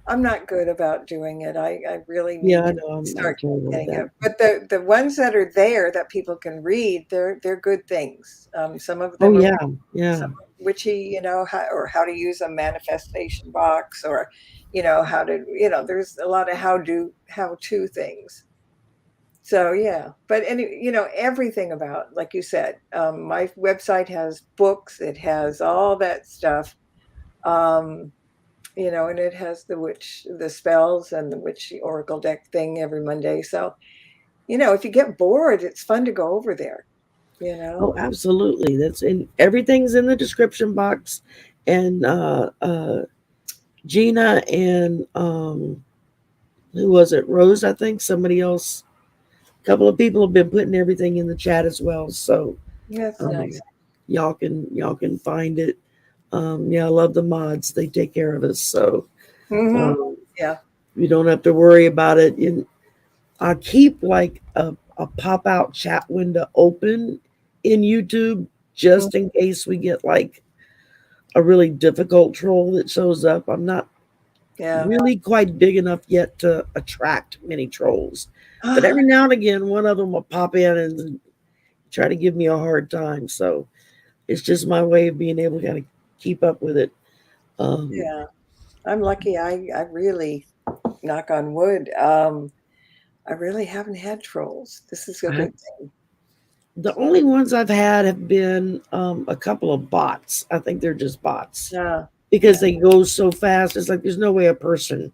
I'm not good about doing it. I really yeah, need I to know I'm start terrible at getting that. it. But the ones that are there that people can read, they're good things. Some of Oh them are yeah, yeah. some witchy, or how to use a manifestation box, or how to, there's a lot of how to things. So yeah, but everything about, like you said, my website has books, it has all that stuff. Um, and it has the spells and the witch oracle deck thing every Monday. So, if you get bored, it's fun to go over there, you know? Oh, absolutely. That's in everything's in the description box. And Gina and who was it? Rose, I think. Somebody else. A couple of people have been putting everything in the chat as well. So That's nice. um, y'all can find it. Yeah, I love the mods. They take care of us. So Hmm. um, Yeah. you don't have to worry about it. And I keep like a pop out chat window open in YouTube Mm. just in case we get like a really difficult troll that shows up. I'm not Yeah. really quite big enough yet to attract many trolls. But every now and again, one of them will pop in and try to give me a hard time. So it's just my way of being able to kind of keep up with it. Um, Yeah. I'm lucky. I really, knock on wood, I really haven't had trolls. This is a I, good thing. the only ones I've had have been a couple of bots. I think they're just bots Yeah. because Yeah. they go so fast. It's like there's no way a person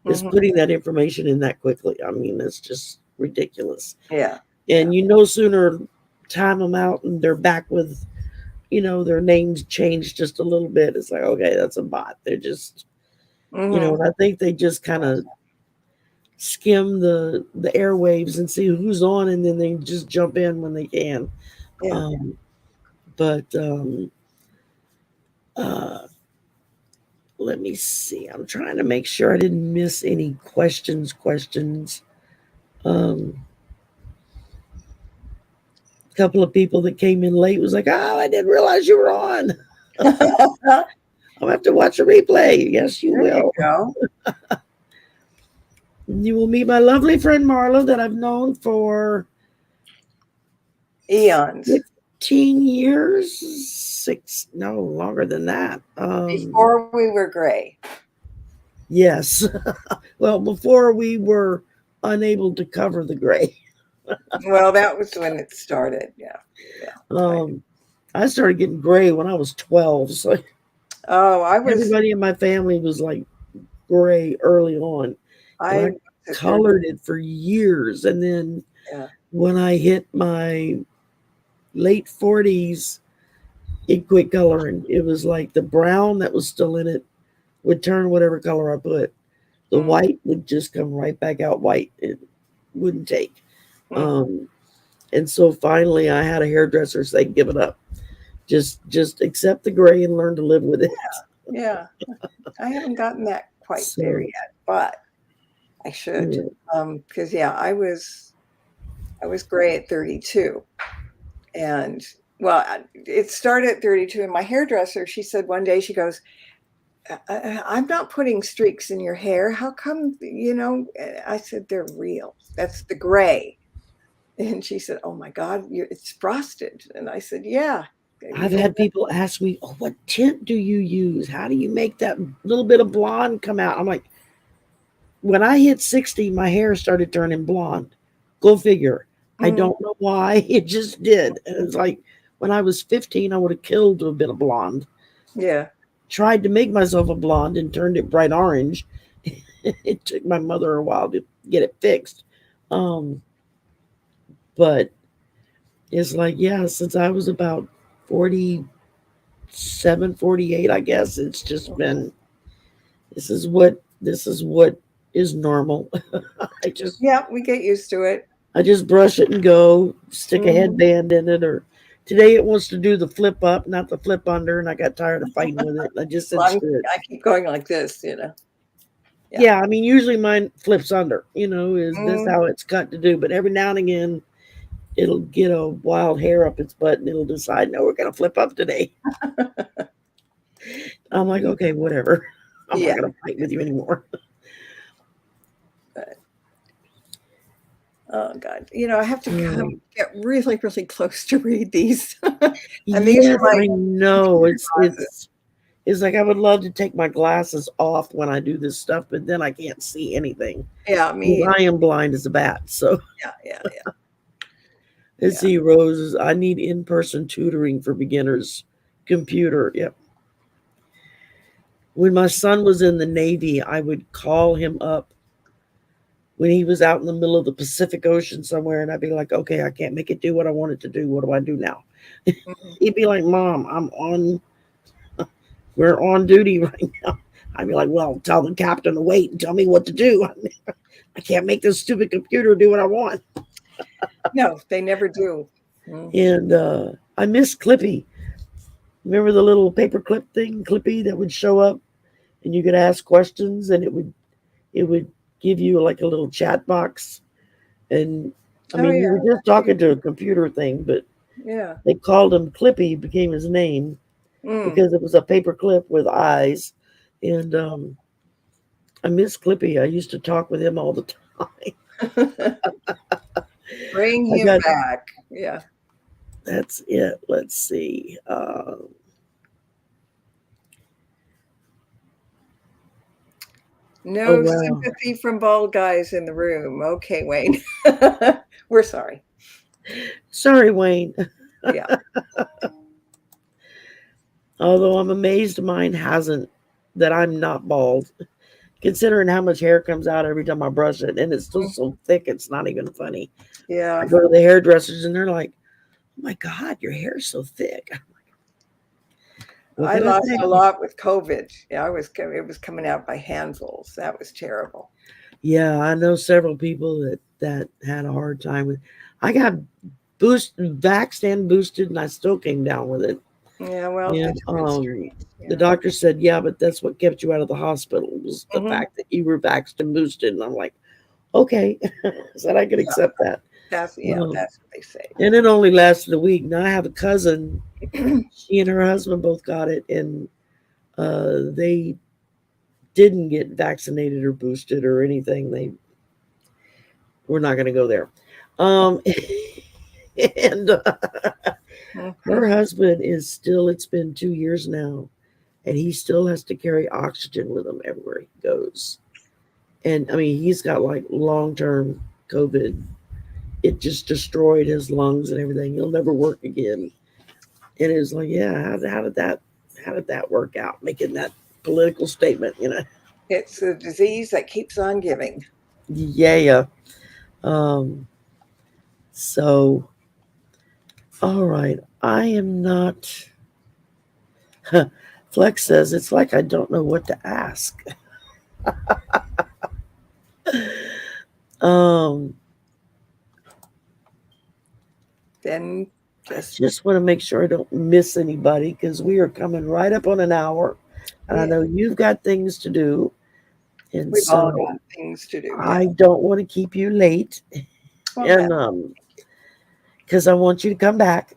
is Hmm. putting that information in that quickly. I mean, it's just ridiculous. Yeah. Yeah. And you no sooner time them out and they're back with, their names changed just a little bit. It's like, okay, that's a bot. They're just, Hmm. and I think they just kind of skim the airwaves and see who's on, and then they just jump in when they can. Yeah. Um, but uh, let me see. I'm trying to make sure I didn't miss any questions. Um, a couple of people that came in late was like, "Oh, I didn't realize you were on. There I'll have to watch a replay." Yes, you you will. go. You will meet my lovely friend Marla that I've known for Eons. 15 years, six, no, longer than that. Before we were gray. Yes. Well, before we were unable to cover the gray. Well, that was when it started. Yeah. Yeah. Um, I started getting gray when I was 12. So Oh, everybody in my family was like gray early on. And I I was at 30. colored it for years. And then Yeah. when I hit my late 40s, it quit coloring. It was like the brown that was still in it would turn whatever color I put. The Mm, white would just come right back out white. It wouldn't take. mm. Um, and so finally, I had a hairdresser say, "Give it up. Just accept the gray and learn to live with it." Yeah. I haven't gotten that quite there So yet, but I should. yeah. Because yeah, I was gray at 32, and well, it started at 32. And my hairdresser, she said one day, she goes, I'm not putting streaks in your hair. How come, I said, they're real. That's the gray. And she said, oh my God, it's frosted. And I said, yeah. I've You had people ask me, "Oh, what tint do you use? How do you make that little bit of blonde come out?" I'm like, when I hit 60, my hair started turning blonde. Go figure. I Mm, don't know why. It just did. And it's like when I was 15, I would have killed a bit of blonde. yeah. Tried to make myself a blonde and turned it bright orange. It took my mother a while to get it fixed. Um, but it's like, yeah, since I was about 47, 48, I guess it's just been this is what is normal. I just Yeah, we get used to it. I just brush it and go, stick a Mhm. headband in it, or today it wants to do the flip up, not the flip under, and I got tired of fighting with it. I just said, Well, screw it. I keep going like this. Yeah. Yeah, I mean, usually mine flips under, is this Mm, how it's cut to do, but every now and again it'll get a wild hair up its butt and it'll decide, no, we're going to flip up today. I'm like, okay, whatever. I'm Yeah. not going to fight with you anymore. But, oh God, I have to get really, really close to read these. And these Yes, are my I know. glasses. It's like I would love to take my glasses off when I do this stuff, but then I can't see anything. Yeah, me. I am blind as a bat. So Yeah. let's see, Roses. I need in-person tutoring for beginners. Computer. Yep. When my son was in the Navy, I would call him up when he was out in the middle of the Pacific Ocean somewhere, and I'd be like, okay, I can't make it do what I want it to do. What do I do now? He'd be like, Mom, we're on duty right now. I'd be like, well, tell the captain to wait and tell me what to do. I can't make this stupid computer do what I want. No, they never do. And I miss Clippy. Remember the little paperclip thing, Clippy, that would show up and you could ask questions and it would give you like a little chat box. And I mean, you were just talking to a computer thing, but they called him Clippy, became his name because it was a paper clip with eyes. And I miss Clippy. I used to talk with him all the time. Bring him back. Yeah. That's it. Let's see. No sympathy from bald guys in the room. Okay, Wayne. We're sorry. Sorry, Wayne. Yeah. Although I'm amazed mine hasn't, that I'm not bald, considering how much hair comes out every time I brush it. And it's still so thick, it's not even funny. Yeah. I go to the hairdressers and they're like, oh my God, your hair is so thick. I lost a lot with COVID. Yeah, it was coming out by handfuls. That was terrible. Yeah, I know several people that had a hard time with. I got vaxxed and boosted, and I still came down with it. Yeah, well, the doctor said, yeah, but that's what kept you out of the hospital was the fact that you were vaxxed and boosted. And I'm like, okay, said I could accept that. That's what they say. And it only lasted a week. Now I have a cousin. She and her husband both got it, and they didn't get vaccinated or boosted or anything. We're not going to go there. And her husband is still. It's been 2 years now, and he still has to carry oxygen with him everywhere he goes. And I mean, he's got like long-term COVID. It just destroyed his lungs and everything. He'll never work again. And it was like, yeah, how did that work out? Making that political statement, It's a disease that keeps on giving. Yeah. So, all right. I am not. Flex says it's like I don't know what to ask. Then I just want to make sure I don't miss anybody because we are coming right up on an hour. And I know you've got things to do. And we've all got things to do. I don't want to keep you late. Well, and because I want you to come back.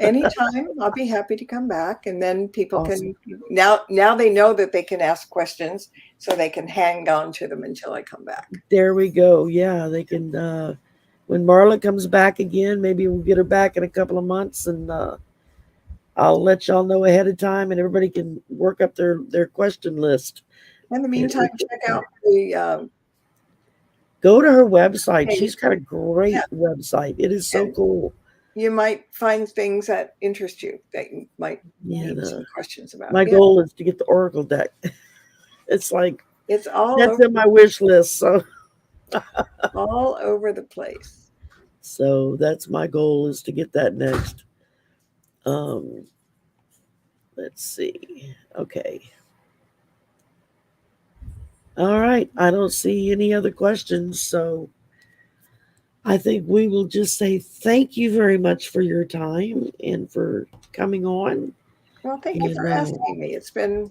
Anytime. I'll be happy to come back. And then people can now they know that they can ask questions, so they can hang on to them until I come back. There we go. Yeah, they can when Marla comes back again, maybe we'll get her back in a couple of months, and I'll let y'all know ahead of time, and everybody can work up their question list. In the meantime, check out the go to her website. She's got a great website. It is so cool. You might find things that interest you that you might need some questions about. My goal is to get the Oracle deck. It's like it's all that's in my wish list. So all over the place. So that's my goal, is to get that next. Let's see. Okay. All right. I don't see any other questions. So I think we will just say thank you very much for your time and for coming on. Well, thank you for asking me. It's been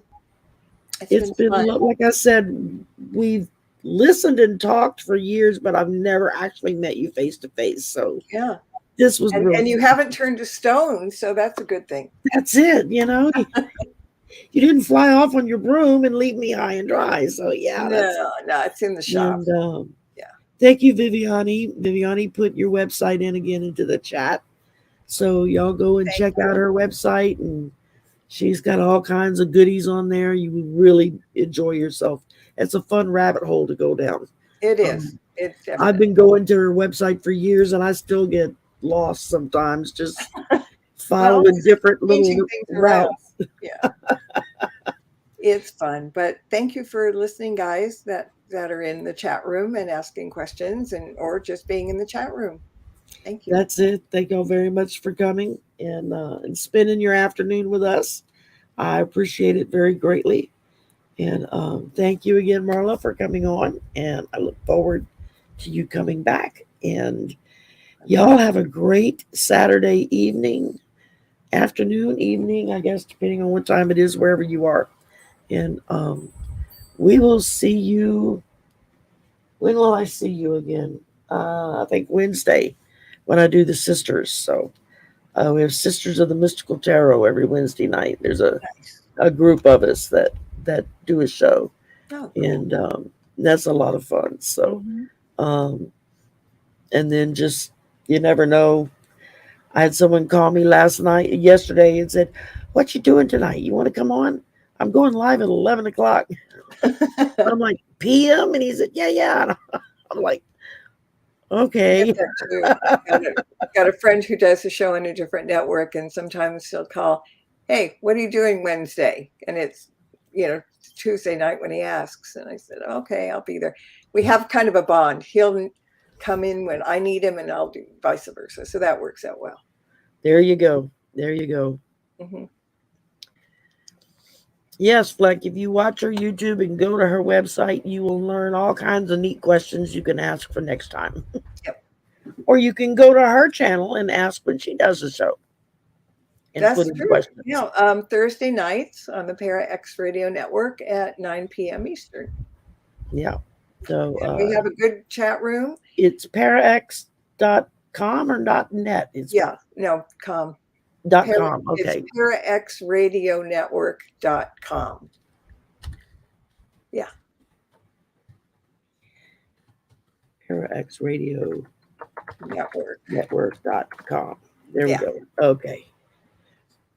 like I said, we've listened and talked for years, but I've never actually met you face to face. So yeah, This was and really, you haven't turned to stone, so that's a good thing. that's it. You didn't fly off on your broom and leave me high and dry. So yeah, that's, No, it's in the shop. and Yeah. thank you, Viviani. Viviani put your website in again into the chat. So y'all go and check out her website, and she's got all kinds of goodies on there. You will really enjoy yourself. It's a fun rabbit hole to go down. It is. It's definitely. I've been going to her website for years, and I still get lost sometimes, just following different little routes. Yeah. It's fun. But thank you for listening, guys, that are in the chat room and asking questions, or just being in the chat room. Thank you. That's it. Thank y'all very much for coming and spending your afternoon with us. I appreciate it very greatly. And thank you again, Marla, for coming on. And I look forward to you coming back. And y'all have a great Saturday evening, afternoon, evening, I guess, depending on what time it is, wherever you are. And we will see you. When will I see you again? I think Wednesday, when I do the Sisters. So we have Sisters of the Mystical Tarot every Wednesday night. There's a group of us that do a show. Oh, cool. And that's a lot of fun. So and then just, you never know. I had someone call me yesterday, and said, "What you doing tonight? You want to come on? I'm going live at 11 o'clock." I'm like, PM? And he said, yeah. I'm like, okay. Got a friend who does a show on a different network, and sometimes he'll call, "Hey, what are you doing Wednesday?" And it's, Tuesday night when he asks. And I said, "Okay, I'll be there." We have kind of a bond. He'll come in when I need him, and I'll do vice versa. So that works out well. There you go. Mm-hmm. Yes, Fleck, if you watch her YouTube and go to her website, you will learn all kinds of neat questions you can ask for next time. Yep. Or you can go to her channel and ask when she does the show. That's true. Questions. Yeah, Thursday nights on the Para X Radio Network at 9 p.m. Eastern. Yeah. So we have a good chat room. It's parax.com or .net? .com. .com. Okay. It's paraxradionetwork.com. Yeah. paraxradionetwork.com. There we go. Okay.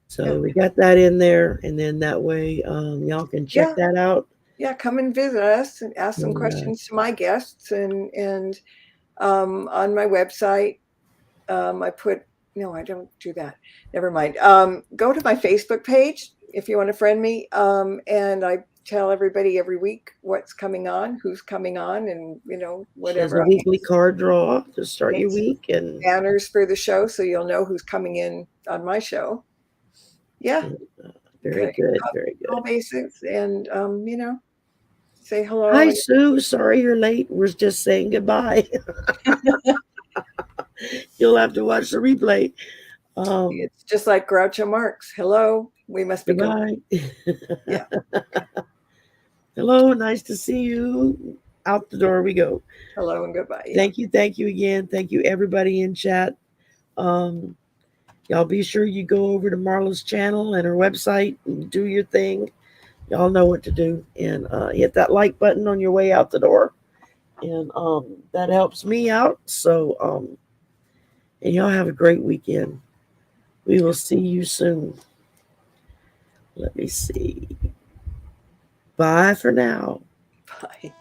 So we got that in there, and then that way y'all can check that out. Yeah, come and visit us and ask some questions to my guests, and on my website, I put. No, I don't do that. Never mind. Go to my Facebook page if you want to friend me, and I tell everybody every week what's coming on, who's coming on, and whatever. There's a weekly card draw to start your week, and banners for the show, so you'll know who's coming in on my show. Yeah. Very good. Very good. All basics, and say hello. Hi, Sue. Sorry you're late. We're just saying goodbye. You'll have to watch the replay. It's just like Groucho Marx. Hello, we must be goodbye. Yeah. Hello, nice to see you. Out the door we go. Hello and goodbye. Yeah. Thank you again. Thank you everybody in chat. Y'all be sure you go over to Marla's channel and her website and do your thing. Y'all know what to do, and hit that like button on your way out the door, and that helps me out. So and y'all have a great weekend. We will see you soon. Let me see. Bye for now. Bye.